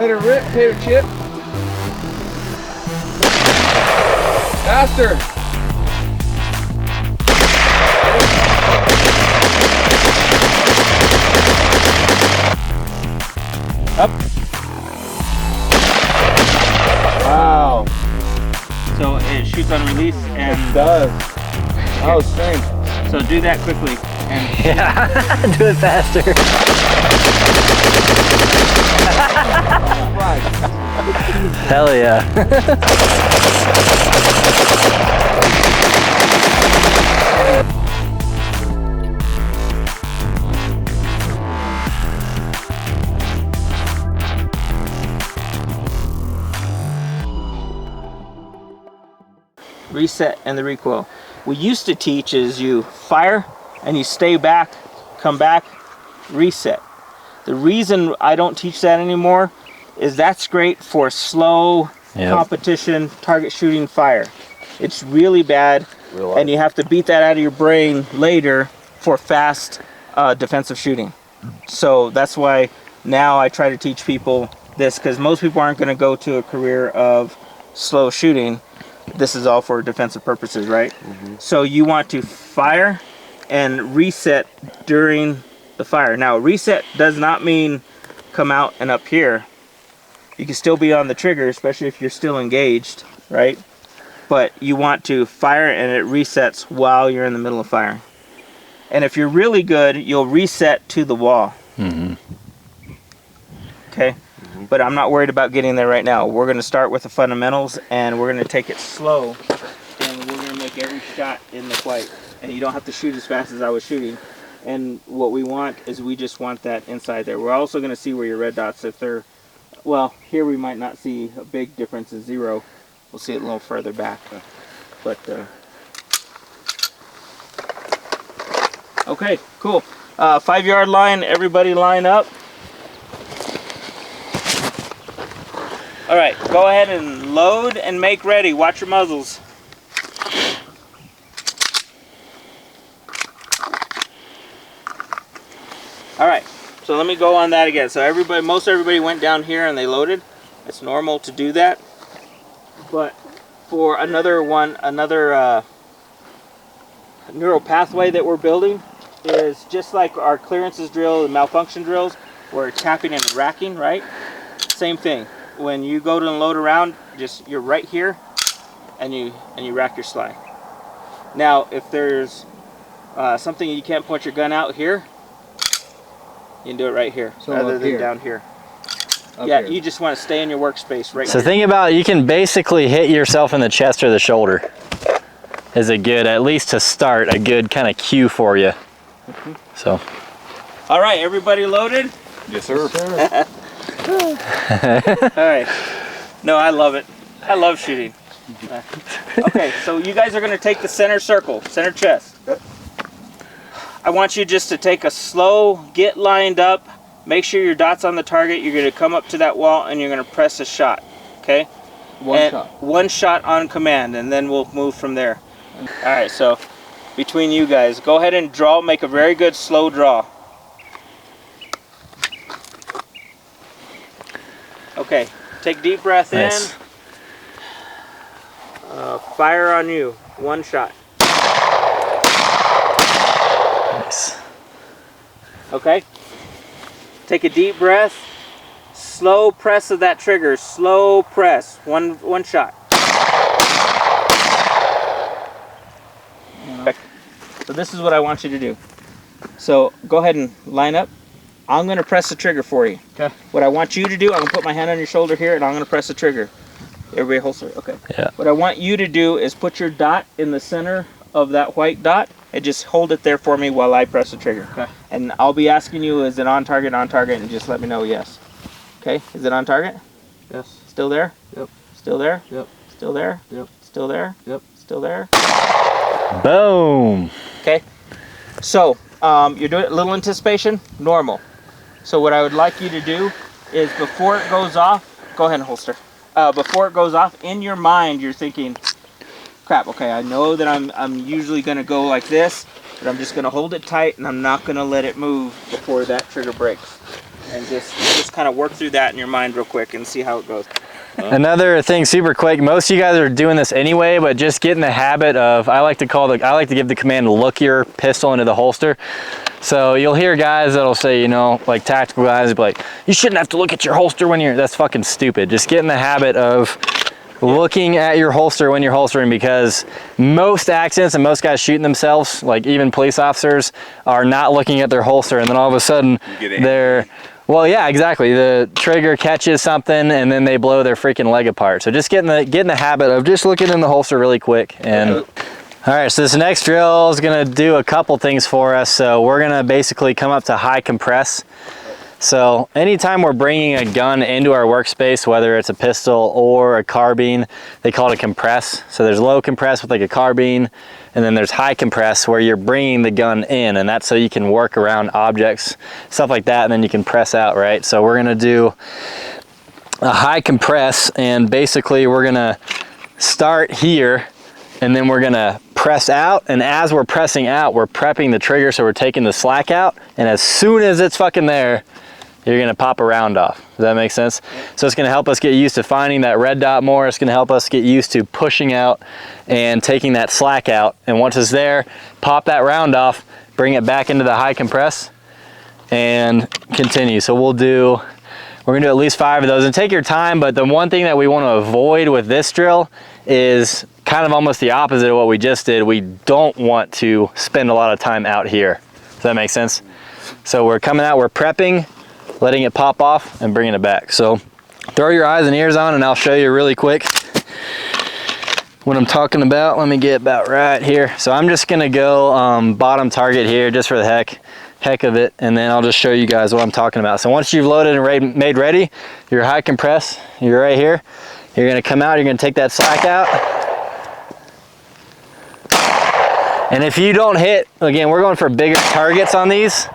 Let her rip, potato chip. Faster. Up. Wow. So it shoots on release and It does. That was strange. so do that quickly and Yeah, do it faster. Hell yeah. reset and the recoil. We used to teach is you fire and you stay back, come back, reset. The reason I don't teach that anymore is that's great for slow competition target shooting fire. It's really bad and you have to beat that out of your brain later for fast defensive shooting. So that's why now I try to teach people this, because most people aren't going to go to a career of slow shooting. This is all for defensive purposes, right? So you want to fire and reset during the fire. Now reset does not mean come out and up here. You can still be on the trigger, especially if you're still engaged, right? But you want to fire and it resets while you're in the middle of firing. And if you're really good, you'll reset to the wall. Okay? But I'm not worried about getting there right now. We're going to start with the fundamentals and we're going to take it slow and we're going to make every shot in the white. And you don't have to shoot as fast as I was shooting. And what we want is we just want that inside there. We're also going to see where your red dots, if they're, well, here we might not see a big difference in 0. We'll see it a little further back. But, okay, cool. 5-yard line, everybody line up. All right, go ahead and load and make ready. Watch your muzzles. All right, so let me go on that again. So most everybody went down here and they loaded. It's normal to do that. But for another neural pathway that we're building is just like our clearances drill and malfunction drills, we're tapping and racking, right? Same thing. When you go to load around, you're right here and you rack your slide. Now if there's something you can't point your gun out here, you can do it right here, so rather than down here. Yeah, you just want to stay in your workspace right here. So think about, you can basically hit yourself in the chest or the shoulder. Is a good, at least to start, a good kind of cue for you. So. All right, everybody loaded? Yes, sir. Yes, sir. All right. No, I love it. I love shooting. Okay, so you guys are going to take the center circle, center chest. Yep. I want you just to take a slow, get lined up, make sure your dot's on the target. You're going to come up to that wall and you're going to press a shot, okay? One shot on command, and then we'll move from there. All right, so between you guys, go ahead and draw, make a very good slow draw. Okay, take deep breath in. Fire on you, one shot. Nice. Okay, take a deep breath. Slow press of that trigger, slow press, one shot. Okay. So this is what I want you to do. So go ahead and line up. I'm going to press the trigger for you. Okay. What I want you to do, I'm going to put my hand on your shoulder here and I'm going to press the trigger. Everybody holster. Okay. Yeah. What I want you to do is put your dot in the center of that white dot and just hold it there for me while I press the trigger. Okay. And I'll be asking you, is it on target, and just let me know yes. Okay, is it on target? Yes. Still there? Yep. Still there? Yep. Still there? Yep. Still there? Yep. Still there? Boom. Okay, so you're doing a little anticipation, normal. So what I would like you to do is before it goes off, go ahead and holster. Before it goes off, in your mind you're thinking, crap, okay, I know that I'm usually gonna go like this, but I'm just gonna hold it tight and I'm not gonna let it move before that trigger breaks. and just kind of work through that in your mind real quick and see how it goes. Another thing super quick, most of you guys are doing this anyway, but just get in the habit of, I like to give the command to look your pistol into the holster. So you'll hear guys that'll say, you know, like tactical guys, be like, you shouldn't have to look at your holster when you're, that's fucking stupid. Just get in the habit of looking at your holster when you're holstering, because most accidents and most guys shooting themselves, like even police officers, are not looking at their holster, and then all of a sudden they're, well, yeah, exactly. The trigger catches something and then they blow their freaking leg apart. So just get in the habit of just looking in the holster really quick. And all right, so this next drill is gonna do a couple things for us. So we're gonna basically come up to high compress. So anytime we're bringing a gun into our workspace, whether it's a pistol or a carbine, they call it a compress. So there's low compress with like a carbine, and then there's high compress where you're bringing the gun in, and that's so you can work around objects, stuff like that, and then you can press out, right? So we're gonna do a high compress, and basically we're gonna start here, and then we're gonna press out, and as we're pressing out, we're prepping the trigger, so we're taking the slack out, and as soon as it's fucking there, you're gonna pop a round off. Does that make sense? So it's gonna help us get used to finding that red dot more. It's gonna help us get used to pushing out and taking that slack out. And once it's there, pop that round off, bring it back into the high compress, and continue. So we're gonna do at least 5 of those, and take your time, but the one thing that we wanna avoid with this drill is kind of almost the opposite of what we just did. We don't want to spend a lot of time out here. Does that make sense? So we're coming out, we're prepping, letting it pop off and bringing it back. So throw your eyes and ears on, and I'll show you really quick what I'm talking about. Let me get about right here. So I'm just gonna go bottom target here just for the heck of it, and then I'll just show you guys what I'm talking about. So once you've loaded and made ready, your high compress, you're right here. You're gonna come out, you're gonna take that slack out. And if you don't hit, again, we're going for bigger targets on these.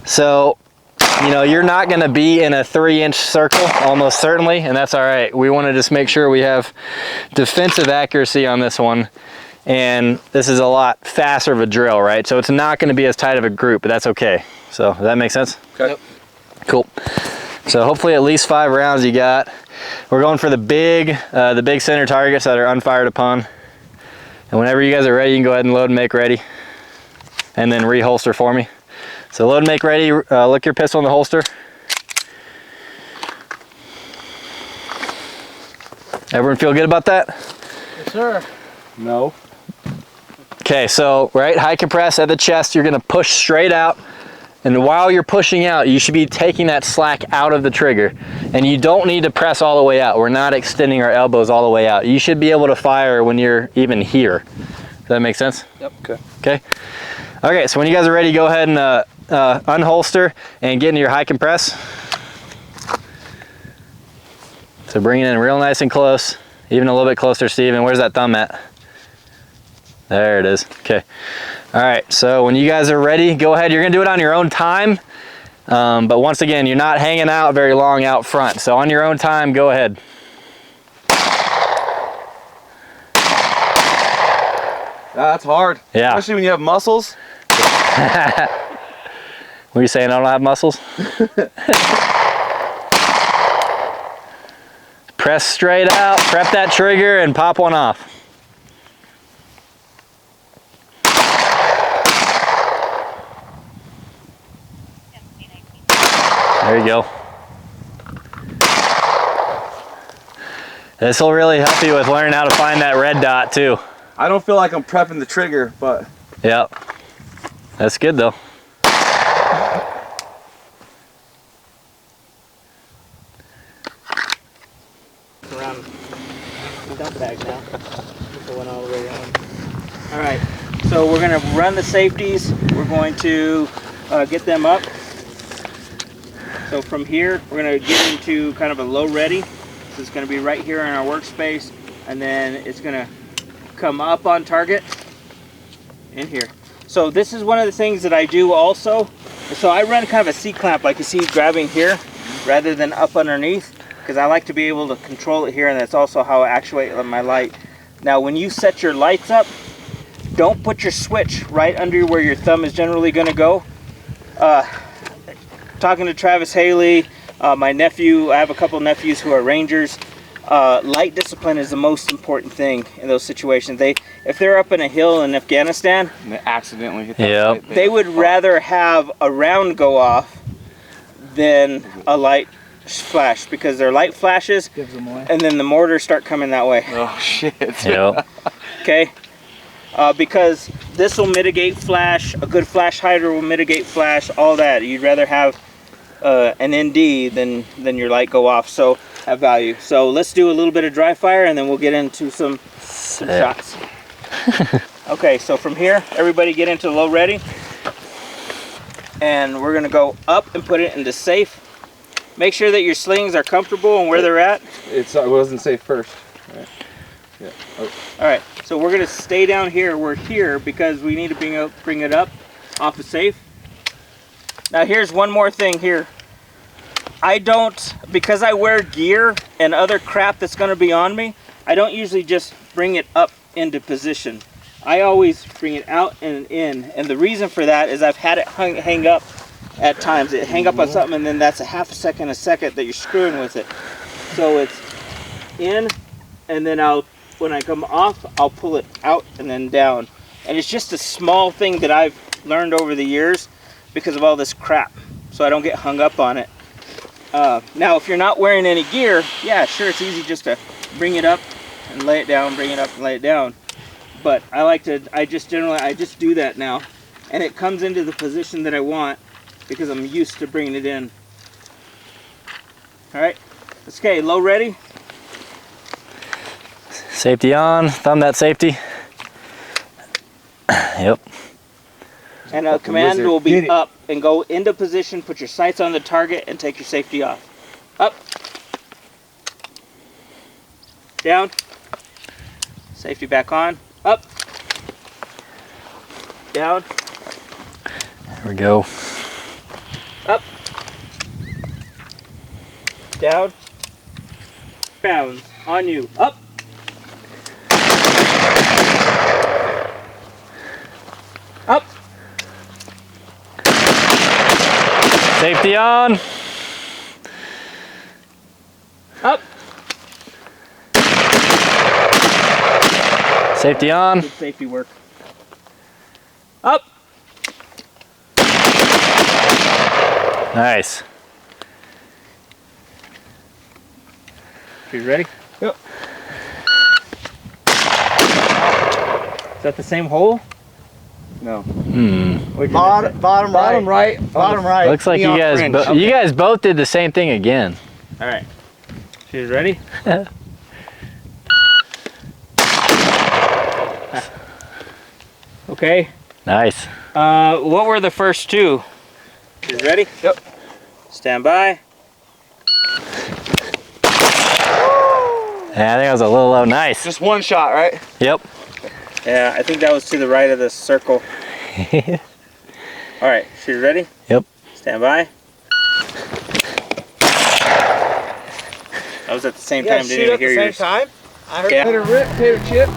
So, you know, you're not gonna be in a 3-inch circle, almost certainly, and that's all right. We wanna just make sure we have defensive accuracy on this one. And this is a lot faster of a drill, right? So it's not gonna be as tight of a group, but that's okay. So, does that make sense? Okay. Yep. Cool. So hopefully at least 5 rounds you got. We're going for the big center targets that are unfired upon. And whenever you guys are ready, you can go ahead and load and make ready. And then reholster for me. So load and make ready, look your pistol in the holster. Everyone feel good about that? Yes, sir. No. Okay, so right, high compress at the chest, you're gonna push straight out. And while you're pushing out, you should be taking that slack out of the trigger. And you don't need to press all the way out. We're not extending our elbows all the way out. You should be able to fire when you're even here. Does that make sense? Yep. Okay. Okay. Okay, so when you guys are ready, go ahead and unholster and get into your high compress. So bring it in real nice and close, even a little bit closer, Steven. Where's that thumb at? There it is. Okay. All right, so when you guys are ready, go ahead. You're gonna do it on your own time. But once again, you're not hanging out very long out front. So on your own time, go ahead. That's hard. Yeah. Especially when you have muscles. What are you saying, I don't have muscles? Press straight out, prep that trigger, and pop one off. There you go. This will really help you with learning how to find that red dot too. I don't feel like I'm prepping the trigger, but... Yep. That's good though. Around the dump bag now. Put the one all the way around. All right, so we're gonna run the safeties. We're going to get them up. So from here, we're gonna get into kind of a low ready. So it's gonna be right here in our workspace, and then it's gonna come up on target in here. So this is one of the things that I do also. So I run kind of a C-clamp like you see grabbing here rather than up underneath, because I like to be able to control it here, and that's also how I actuate my light. Now when you set your lights up, don't put your switch right under where your thumb is generally going to go. talking to Travis Haley, my nephew, I have a couple nephews who are rangers. Light discipline is the most important thing in those situations. If they're up in a hill in Afghanistan, And they accidentally hit that Yep. light, they would rather have a round go off than a light flash, because their light flashes Gives them away. and then the mortars start coming that way. Oh shit. Yep. Okay, because this will mitigate flash. A good flash hider will mitigate flash. All that. You'd rather have an ND than your light go off. So have value. So let's do a little bit of dry fire and then we'll get into some shots. Okay, so from here, everybody get into low ready. And we're gonna go up and put it into safe. Make sure that your slings are comfortable and where they're at. It wasn't safe first. Right. Yeah. Oh. All right, so we're gonna stay down here. We're here because we need to bring it up off of safe. Now here's one more thing here. I don't, because I wear gear and other crap that's gonna be on me, I don't usually just bring it up into position. I always bring it out and in. And the reason for that is I've had it hang up at times. It hang up on something and then that's a half a second that you're screwing with it. So it's in, and then when I come off, I'll pull it out and then down. And it's just a small thing that I've learned over the years because of all this crap. So I don't get hung up on it. Now, if you're not wearing any gear, yeah, sure, it's easy just to bring it up and lay it down, bring it up and lay it down. But I just do that now. And it comes into the position that I want because I'm used to bringing it in. All right, okay, low ready. Safety on, thumb that safety. Yep. And a command will be up and go into position, put your sights on the target and take your safety off. Up. Down. Safety back on. Up. Down. There we go. Up. Down. Bounds. On you. Up. Up. Safety on. Up. Safety on. Good safety work. Up. Nice. You ready? Yep. Is that the same hole? No. Bottom right. Bottom right. Looks like Neon fringe. you guys both did the same thing again. All right. You ready? Okay. Nice. What were the first two? You ready? Yep. Stand by. Yeah, I think that was a little low. Nice. Just one shot, right? Yep. Yeah, I think that was to the right of the circle. All right. You ready? Yep. Stand by. That was at the same Yeah, time. shoot Didn't at even the hear same yours. time. I heard Yeah. Tater rip, tater chip.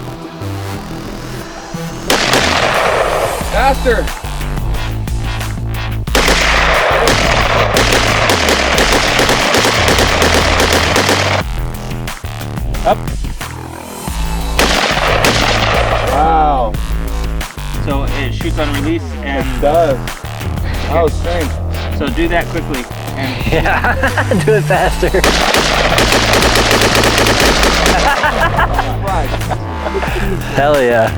Faster. Up. Wow. So it shoots on release, and It does. That was strange. so do that quickly. And Yeah. Do it faster. Hell yeah.